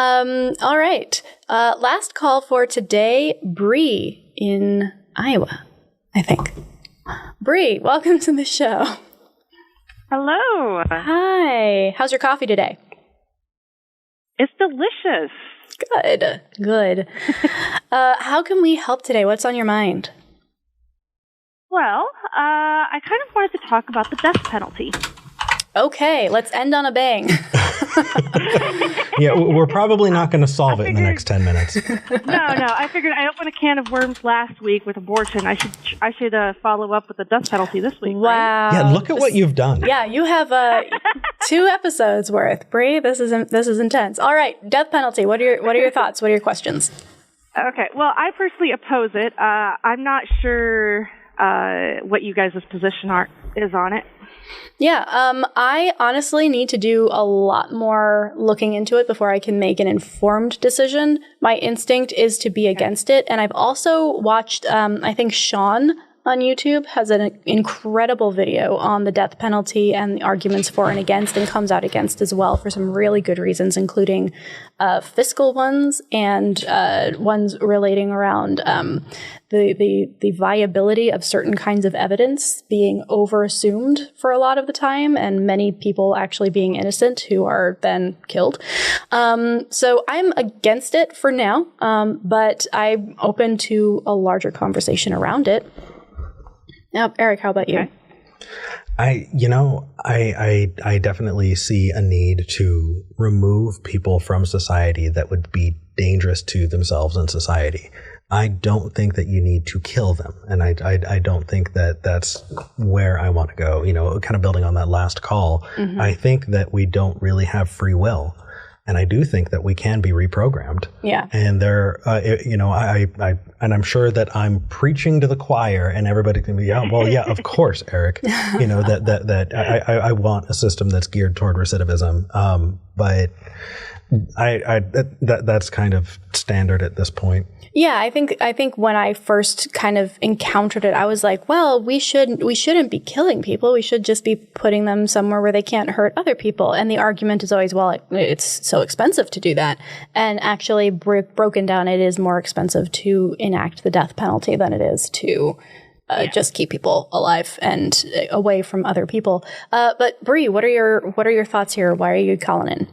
All right. Last call for today, Bree in Iowa, I think. Bree, welcome to the show. Hello. Hi. How's your coffee today? It's delicious. Good. How can we help today? What's on your mind? Well, I kind of wanted to talk about the death penalty. Okay, let's end on a bang. Yeah, we're probably not going to solve it in the next 10 minutes. No. I figured I opened a can of worms last week with abortion. I should follow up with the death penalty this week. Wow. Right? Yeah, look at what you've done. Yeah, you have 2 episodes worth. Bree, this is intense. All right, death penalty. What are your thoughts? What are your questions? Okay. Well, I personally oppose it. I'm not sure what you guys' position is on it. Yeah, I honestly need to do a lot more looking into it before I can make an informed decision. My instinct is to be against it. And I've also watched, I think Sean on YouTube has an incredible video on the death penalty and the arguments for and against, and comes out against as well for some really good reasons, including fiscal ones and ones relating around the viability of certain kinds of evidence being over-assumed for a lot of the time, and many people actually being innocent who are then killed. So I'm against it for now, but I'm open to a larger conversation around it. Now, Eric, how about you? I definitely see a need to remove people from society that would be dangerous to themselves and society. I don't think that you need to kill them. And I don't think that that's where I want to go. You know, kind of building on that last call, I think that we don't really have free will. And I do think that we can be reprogrammed. Yeah. And I'm sure that I'm preaching to the choir, and everybody can be, yeah, of course, Eric. You know, that I want a system that's geared toward recidivism. But that's kind of standard at this point. Yeah, I think when I first kind of encountered it, I was like, well, we shouldn't be killing people. We should just be putting them somewhere where they can't hurt other people. And the argument is always, well, it's so expensive to do that. And actually, broken down, it is more expensive to enact the death penalty than it is to just keep people alive and away from other people. But Bree, what are your thoughts here? Why are you calling in?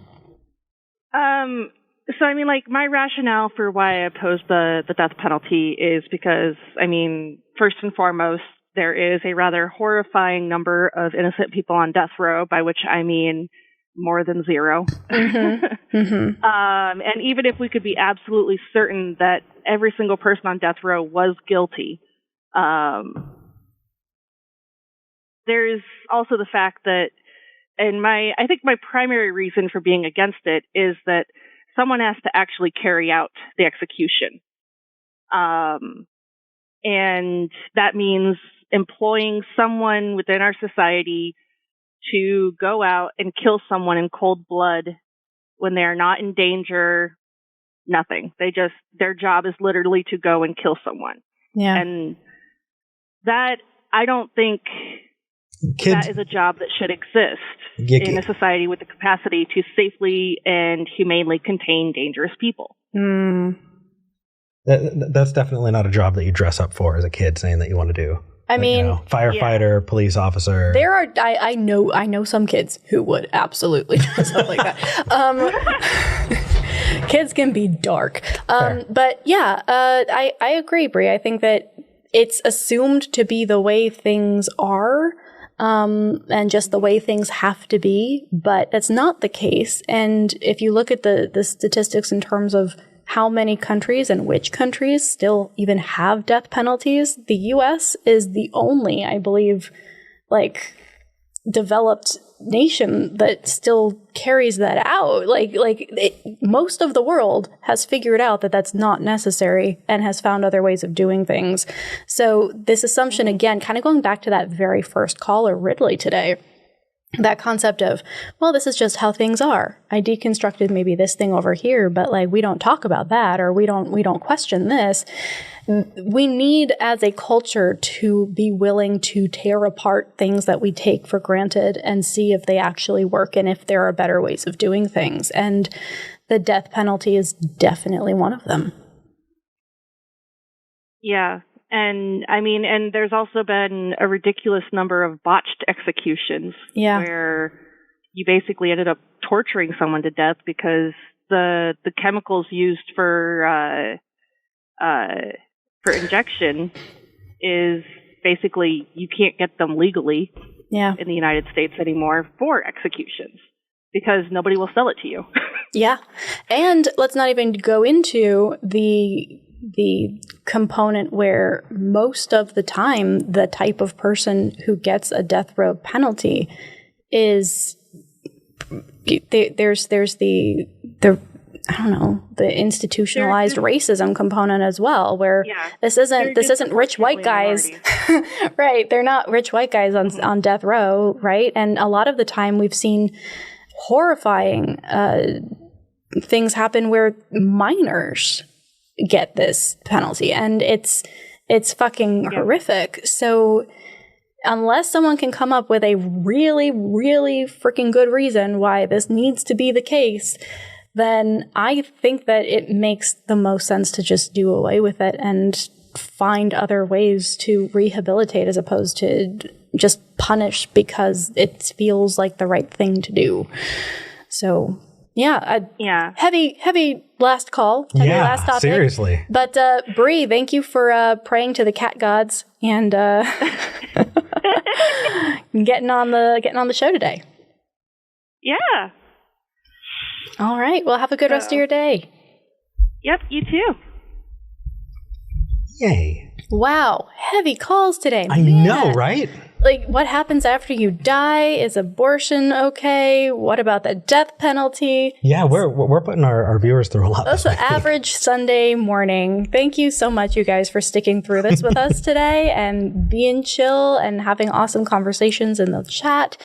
So, I mean, like, my rationale for why I oppose the death penalty is because, I mean, first and foremost, there is a rather horrifying number of innocent people on death row, by which I mean more than 0. And even if we could be absolutely certain that every single person on death row was guilty, there's also the fact that, I think my primary reason for being against it is that someone has to actually carry out the execution. And that means employing someone within our society to go out and kill someone in cold blood when they are not in danger, nothing. Their job is literally to go and kill someone. Yeah. And that, I don't think that is a job that should exist in a society with the capacity to safely and humanely contain dangerous people. That's definitely not a job that you dress up for as a kid, saying that you want to do. Firefighter, police officer. There are, I know some kids who would absolutely dress up like that. Kids can be dark. But yeah, I agree, Bree. I think that it's assumed to be the way things are. And just the way things have to be, but that's not the case. And if you look at the statistics in terms of how many countries and which countries still even have death penalties, the U.S. is the only, I believe, developed nation that still carries that out. Most of the world has figured out that that's not necessary and has found other ways of doing things. So this assumption, again, kind of going back to that very first caller, Ridley, today, that concept of, well, this is just how things are. I deconstructed maybe this thing over here, but we don't talk about that, or we don't question this. We need, as a culture, to be willing to tear apart things that we take for granted and see if they actually work and if there are better ways of doing things. And the death penalty is definitely one of them. Yeah. And I mean, and there's also been a ridiculous number of botched executions where you basically ended up torturing someone to death because the chemicals used for injection is basically you can't get them legally in the United States anymore for executions because nobody will sell it to you. Yeah. And let's not even go into the component where most of the time the type of person who gets a death row penalty is there's the I don't know, the institutionalized racism component as well, where this isn't rich white guys, right? They're not rich white guys on death row, right? And a lot of the time we've seen horrifying things happen where minors get this penalty, and it's fucking horrific. So unless someone can come up with a really, really freaking good reason why this needs to be the case, then I think that it makes the most sense to just do away with it and find other ways to rehabilitate as opposed to just punish because it feels like the right thing to do. So, heavy last call. Heavy last topic. Seriously. But Bree, thank you for praying to the cat gods and getting on the show today. Yeah. All right. Well, have a good rest of your day. Yep, you too. Yay. Wow. Heavy calls today. I know, right? Like, what happens after you die? Is abortion okay? What about the death penalty? Yeah, we're putting our viewers through a lot. That's an average Sunday morning. Thank you so much, you guys, for sticking through this with us today and being chill and having awesome conversations in the chat.